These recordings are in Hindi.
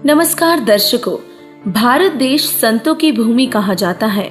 नमस्कार दर्शकों, भारत देश संतों की भूमि कहा जाता है।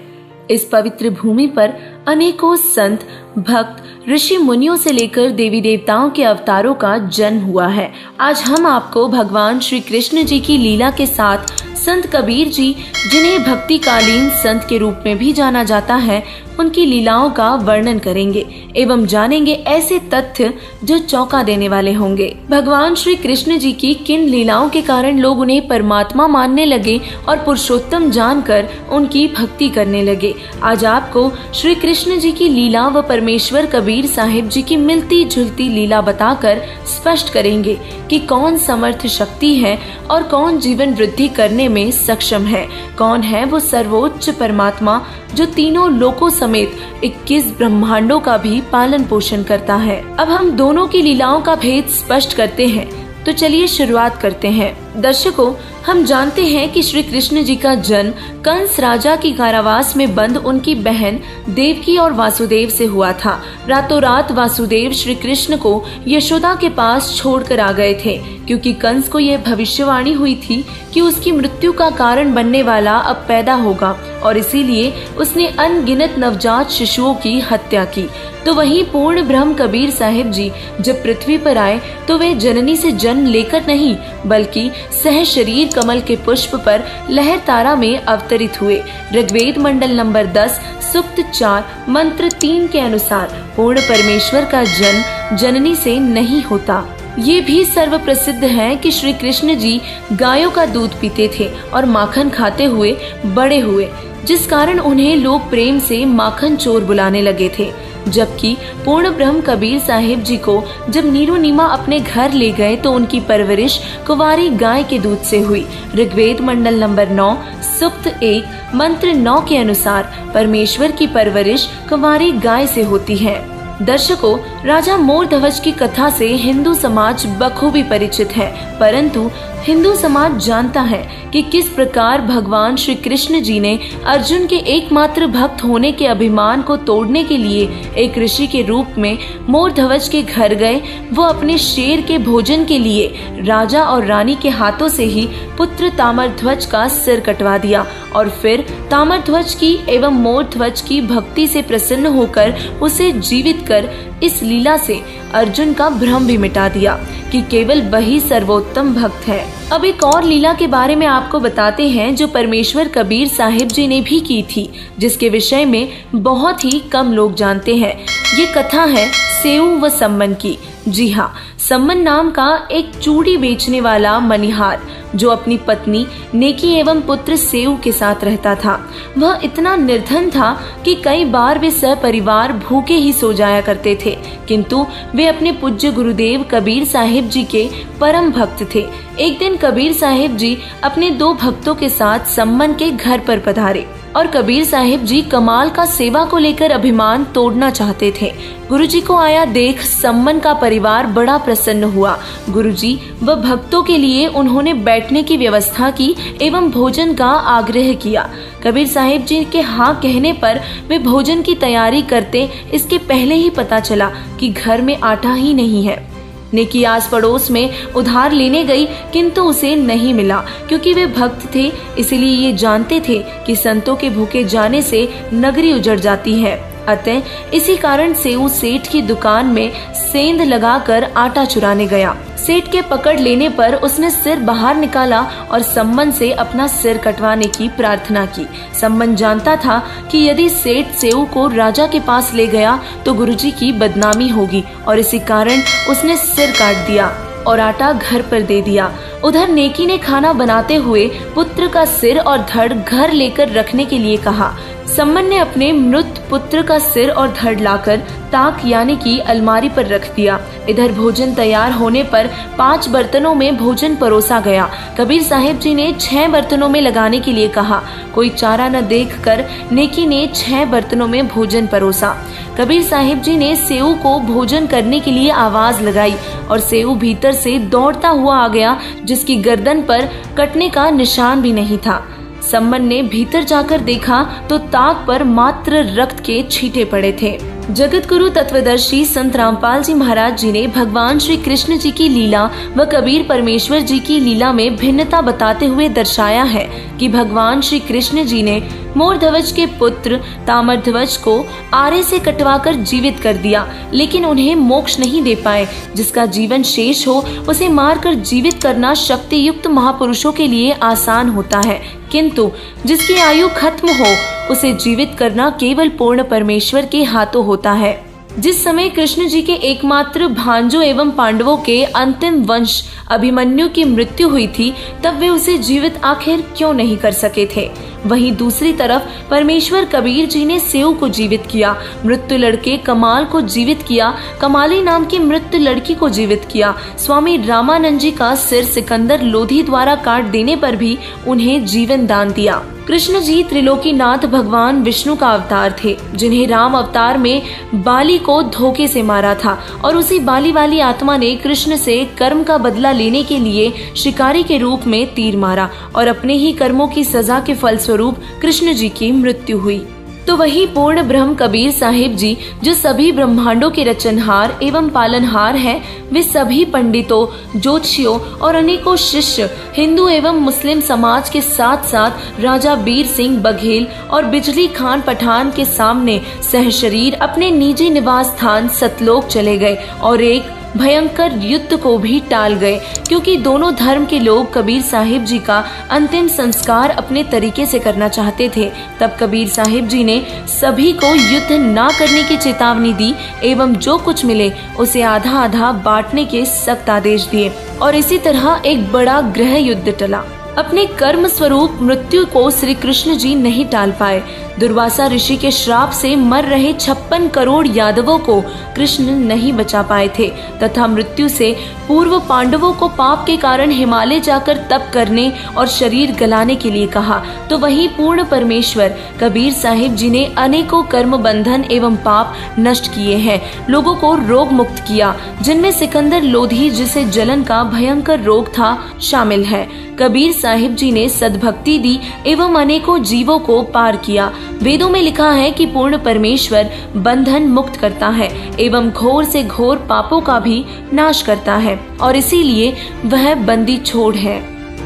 इस पवित्र भूमि पर अनेकों संत, भक्त, ऋषि मुनियों से लेकर देवी देवताओं के अवतारों का जन्म हुआ है। आज हम आपको भगवान श्री कृष्ण जी की लीला के साथ संत कबीर जी, जिन्हें भक्तिकालीन संत के रूप में भी जाना जाता है, उनकी लीलाओं का वर्णन करेंगे एवं जानेंगे ऐसे तथ्य जो चौंका देने वाले होंगे। भगवान श्री कृष्ण जी की किन लीलाओं के कारण लोग उन्हें परमात्मा मानने लगे और पुरुषोत्तम जानकर उनकी भक्ति करने लगे। आज आपको श्री कृष्ण जी की लीला व परमेश्वर कबीर साहिब जी की मिलती जुलती लीला बताकर स्पष्ट करेंगे कि कौन समर्थ शक्ति है और कौन जीवन वृद्धि करने में सक्षम है। कौन है वो सर्वोच्च परमात्मा जो तीनों लोकों समेत 21 ब्रह्मांडों का भी पालन पोषण करता है। अब हम दोनों की लीलाओं का भेद स्पष्ट करते हैं, तो चलिए शुरुआत करते हैं। दर्शकों, हम जानते हैं कि श्री कृष्ण जी का जन्म कंस राजा की कारावास में बंद उनकी बहन देवकी और वासुदेव से हुआ था। रातों रात वासुदेव श्री कृष्ण को यशोदा के पास छोड़कर आ गए थे, क्योंकि कंस को यह भविष्यवाणी हुई थी कि उसकी मृत्यु का कारण बनने वाला अब पैदा होगा, और इसीलिए उसने अनगिनत नवजात शिशुओं की हत्या की। तो वहीं पूर्ण ब्रह्म कबीर साहिब जी जब पृथ्वी पर आए तो वे जननी से जन्म लेकर नहीं, बल्कि सह शरीर कमल के पुष्प पर लहर तारा में अवतरित हुए। ऋग्वेद मंडल नंबर 10 सूक्त 4 मंत्र 3 के अनुसार पूर्ण परमेश्वर का जन्म जननी से नहीं होता। ये भी सर्व प्रसिद्ध है कि श्री कृष्ण जी गायों का दूध पीते थे और माखन खाते हुए बड़े हुए, जिस कारण उन्हें लोग प्रेम से माखन चोर बुलाने लगे थे। जबकि पूर्ण ब्रह्म कबीर साहिब जी को जब नीरू नीमा अपने घर ले गए तो उनकी परवरिश कुंवारी गाय के दूध से हुई। ऋग्वेद मंडल नंबर 9 सूक्त 1 मंत्र 9 के अनुसार परमेश्वर की परवरिश कुंवारी गाय से होती है। दर्शकों, राजा मोरध्वज की कथा से हिंदू समाज बखूबी परिचित है, परंतु हिंदू समाज जानता है कि किस प्रकार भगवान श्री कृष्ण जी ने अर्जुन के एकमात्र भक्त होने के अभिमान को तोड़ने के लिए एक ऋषि के रूप में मोरध्वज के घर गए। वो अपने शेर के भोजन के लिए राजा और रानी के हाथों से ही पुत्र ताम्रध्वज का सिर कटवा दिया, और फिर ताम्रध्वज की एवं मोरध्वज की भक्ति से प्रसन्न होकर उसे जीवित कर इस लीला से अर्जुन का भ्रम भी मिटा दिया कि केवल वही सर्वोत्तम भक्त है। अब एक और लीला के बारे में आपको बताते हैं जो परमेश्वर कबीर साहिब जी ने भी की थी, जिसके विषय में बहुत ही कम लोग जानते हैं। ये कथा है सेऊ व सम्मन की। जी हाँ, सम्मन नाम का एक चूड़ी बेचने वाला मनिहार जो अपनी पत्नी नेकी एवं पुत्र सेऊ के साथ रहता था। वह इतना निर्धन था कि कई बार वे सपरिवार भूखे ही सो जाया करते थे, किंतु वे अपने पूज्य गुरुदेव कबीर साहिब जी के परम भक्त थे। एक दिन कबीर साहिब जी अपने 2 भक्तों के साथ सम्मन के घर पर पधारे और कबीर साहिब जी कमाल का सेवा को लेकर अभिमान तोड़ना चाहते थे। गुरुजी को आया देख सम्मन का परिवार बड़ा प्रसन्न हुआ। गुरुजी व भक्तों के लिए उन्होंने बैठने की व्यवस्था की एवं भोजन का आग्रह किया। कबीर साहिब जी के हाँ कहने पर वे भोजन की तैयारी करते इसके पहले ही पता चला कि घर में आटा ही नहीं है। नेकी आस पड़ोस में उधार लेने गई, किंतु उसे नहीं मिला। क्योंकि वे भक्त थे, इसलिए ये जानते थे कि संतों के भूखे जाने से नगरी उजड़ जाती है। अतः इसी कारण सेऊ सेठ की दुकान में सेंध लगाकर आटा चुराने गया। सेठ के पकड़ लेने पर उसने सिर बाहर निकाला और सम्मन से अपना सिर कटवाने की प्रार्थना की। सम्मन जानता था कि यदि सेठ सेऊ को राजा के पास ले गया तो गुरुजी की बदनामी होगी, और इसी कारण उसने सिर काट दिया और आटा घर पर दे दिया। उधर नेकी ने खाना बनाते हुए पुत्र का सिर और धड़ घर लेकर रखने के लिए कहा। सम्मन ने अपने मृत पुत्र का सिर और धड़ लाकर ताक यानी कि अलमारी पर रख दिया। इधर भोजन तैयार होने पर 5 बर्तनों में भोजन परोसा गया। कबीर साहिब जी ने 6 बर्तनों में लगाने के लिए कहा। कोई चारा न देखकर नेकी ने 6 बर्तनों में भोजन परोसा। कबीर साहिब जी ने सेऊ को भोजन करने के लिए आवाज लगाई और सेऊ भीतर से दौड़ता हुआ आ गया, जिसकी गर्दन पर कटने का निशान भी नहीं था। सम्मन ने भीतर जाकर देखा तो ताक पर मात्र रक्त के छींटे पड़े थे। जगत गुरु तत्वदर्शी संत रामपाल जी महाराज जी ने भगवान श्री कृष्ण जी की लीला व कबीर परमेश्वर जी की लीला में भिन्नता बताते हुए दर्शाया है कि भगवान श्री कृष्ण जी ने मोरध्वज के पुत्र ताम्रध्वज को आरे से कटवाकर जीवित कर दिया, लेकिन उन्हें मोक्ष नहीं दे पाए। जिसका जीवन शेष हो उसे मारकर जीवित करना शक्ति युक्त महापुरुषों के लिए आसान होता है, किंतु जिसकी आयु खत्म हो उसे जीवित करना केवल पूर्ण परमेश्वर के हाथों होता है। जिस समय कृष्ण जी के एकमात्र भांजों एवं पांडवों के अंतिम वंश अभिमन्यु की मृत्यु हुई थी, तब वे उसे जीवित आखिर क्यों नहीं कर सके थे। वहीं दूसरी तरफ परमेश्वर कबीर जी ने सेऊ को जीवित किया, मृत्यु लड़के कमाल को जीवित किया, कमाली नाम की मृत्यु लड़की को जीवित किया। स्वामी रामानंद जी का सिर सिकंदर लोधी द्वारा काट देने पर भी उन्हें जीवन दान दिया। कृष्ण जी त्रिलोकीनाथ भगवान विष्णु का अवतार थे, जिन्हें राम अवतार में बाली को धोखे से मारा था और उसी बाली वाली आत्मा ने कृष्ण से कर्म का बदला लेने के लिए शिकारी के रूप में तीर मारा और अपने ही कर्मों की सजा के फलस्वरूप कृष्ण जी की मृत्यु हुई। तो वही पूर्ण ब्रह्म कबीर साहिब जी, जो सभी ब्रह्मांडों के रचनहार एवं पालनहार हैं, वे सभी पंडितों, ज्योतिषियों और अनेकों शिष्य हिंदू एवं मुस्लिम समाज के साथ साथ राजा बीर सिंह बघेल और बिजली खान पठान के सामने सहशरीर अपने निजी निवास स्थान सतलोक चले गए और एक भयंकर युद्ध को भी टाल गए, क्योंकि दोनों धर्म के लोग कबीर साहिब जी का अंतिम संस्कार अपने तरीके से करना चाहते थे। तब कबीर साहिब जी ने सभी को युद्ध ना करने की चेतावनी दी एवं जो कुछ मिले उसे आधा आधा बांटने के सख्त आदेश दिए और इसी तरह एक बड़ा गृह युद्ध टला। अपने कर्म स्वरूप मृत्यु को श्री कृष्ण जी नहीं टाल पाए। दुर्वासा ऋषि के श्राप से मर रहे 56 करोड़ यादवों को कृष्ण नहीं बचा पाए थे तथा मृत्यु से पूर्व पांडवों को पाप के कारण हिमालय जाकर तप करने और शरीर गलाने के लिए कहा। तो वही पूर्ण परमेश्वर कबीर साहिब जी ने अनेकों कर्म बंधन एवं पाप नष्ट किए हैं, लोगों को रोग मुक्त किया, जिनमें सिकंदर लोधी, जिसे जलन का भयंकर रोग था, शामिल है। कबीर साहिब जी ने सद्भक्ति दी एवं अनेकों जीवों को पार किया। वेदों में लिखा है कि पूर्ण परमेश्वर बंधन मुक्त करता है एवं घोर से घोर पापों का भी नाश करता है और इसीलिए वह बंदी छोड़ है।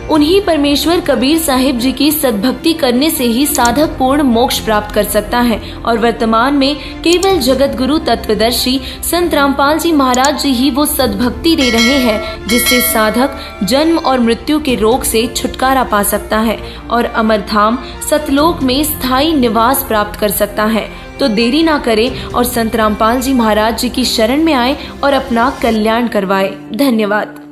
उन्हीं परमेश्वर कबीर साहिब जी की सद्भक्ति करने से ही साधक पूर्ण मोक्ष प्राप्त कर सकता है और वर्तमान में केवल जगत गुरु तत्वदर्शी संत रामपाल जी महाराज जी ही वो सद्भक्ति दे रहे हैं, जिससे साधक जन्म और मृत्यु के रोग से छुटकारा पा सकता है और अमरधाम सतलोक में स्थायी निवास प्राप्त कर सकता है। तो देरी ना करे और संत रामपाल जी महाराज जी की शरण में आए और अपना कल्याण करवाए। धन्यवाद।